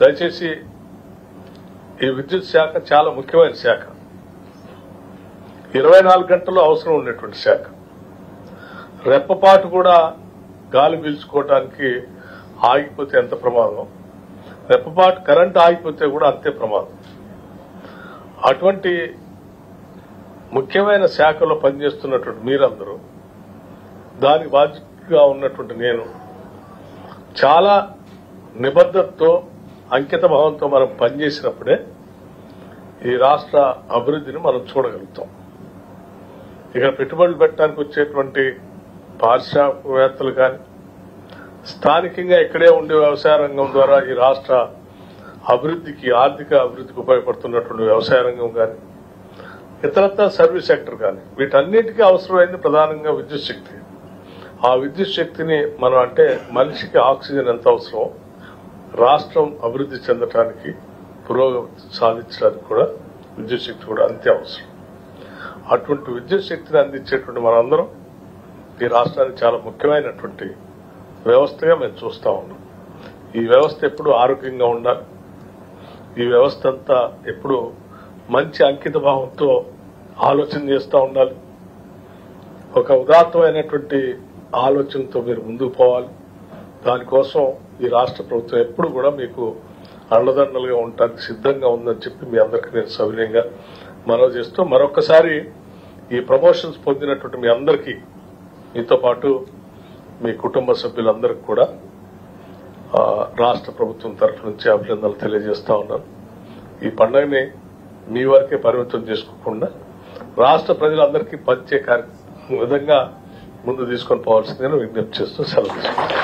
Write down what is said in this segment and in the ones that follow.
దయచేసి ఈ విద్యుత్ శాఖ చాలా ముఖ్యమైన శాఖ, 24 గంటలు అవసరం ఉన్నటువంటి శాఖ. రెప్పపాటు కూడా గాలి పీల్చుకోవటానికి ఆగిపోతే ఎంత ప్రమాదం, రెప్పపాటు కరెంటు ఆగిపోతే కూడా అంతే ప్రమాదం. అటువంటి ముఖ్యమైన శాఖలో పనిచేస్తున్నటువంటి మీరందరూ, దానికి బాధ్యతగా ఉన్నటువంటి నేను, చాలా నిబద్ధతతో అంకిత భావంతో మనం పనిచేసినప్పుడే ఈ రాష్ట్ర అభివృద్ధిని మనం చూడగలుగుతాం. ఇక్కడ పెట్టుబడులు పెట్టడానికి వచ్చేటువంటి పారిశ్రామికవేత్తలు కానీ, స్థానికంగా ఇక్కడే ఉండే వ్యవసాయ రంగం ద్వారా ఈ రాష్ట్ర అభివృద్ధికి, ఆర్థిక అభివృద్ధికి ఉపయోగపడుతున్నటువంటి వ్యవసాయ రంగం కానీ, ఇతరత్ర సర్వీస్ సెక్టర్ కానీ, వీటన్నిటికీ అవసరమైంది ప్రధానంగా విద్యుత్ శక్తి. ఆ విద్యుత్ శక్తిని మనం, అంటే మనిషికి ఆక్సిజన్ ఎంత అవసరమో రాష్ట్రం అభివృద్ధి చెందడానికి, పురోగతి సాధించడానికి కూడా విద్యుత్ శక్తి కూడా అంతే అవసరం. అటువంటి విద్యుత్ శక్తిని అందించేటువంటి మనందరం ఈ రాష్ట్రానికి చాలా ముఖ్యమైనటువంటి వ్యవస్థగా మేము చూస్తా ఉన్నాం. ఈ వ్యవస్థ ఎప్పుడు ఆరోగ్యంగా ఉండాలి, ఈ వ్యవస్థ అంతా ఎప్పుడు మంచి అంకిత భావంతో ఆలోచన చేస్తూ ఉండాలి. ఒక ఉదాత్తమైనటువంటి ఆలోచనతో మీరు ముందుకు పోవాలి. దానికోసం ఈ రాష్ట్ర ప్రభుత్వం ఎప్పుడు కూడా మీకు అండదండలుగా ఉండటానికి సిద్ధంగా ఉందని చెప్పి మీ అందరికీ నేను సవినయంగా మనవి చేస్తూ, మరొకసారి ఈ ప్రమోషన్స్ పొందినటువంటి మీ అందరికీ, మీతో పాటు మీ కుటుంబ సభ్యులందరికీ కూడా రాష్ట్ర ప్రభుత్వం తరఫు నుంచి అభినందనలు తెలియజేస్తా ఉన్నాను. ఈ పండుగని మీ వరకే పరిమితం చేసుకోకుండా రాష్ట్ర ప్రజలందరికీ పంచే విధంగా ముందు తీసుకొని పోవాల్సిందని విజ్ఞప్తి చేస్తూ సెలవు తీసుకుంటాను.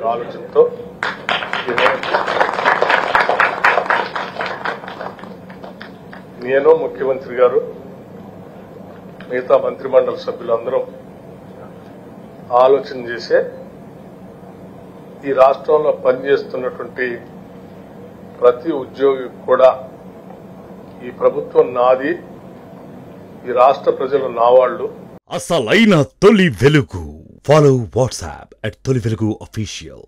ఆలోచనతో నేను, ముఖ్యమంత్రి గారు, మిగతా మంత్రిమండలి సభ్యులందరం ఆలోచన చేసే ఈ రాష్ట్రంలో పనిచేస్తున్నటువంటి ప్రతి ఉద్యోగి కూడా ఈ ప్రభుత్వం నాది, ఈ రాష్ట్ర ప్రజలు నా వాళ్ళు. అసలైన తొలి వెలుగు. ఫాలో వాట్సాప్ @తొలి వెలుగు official.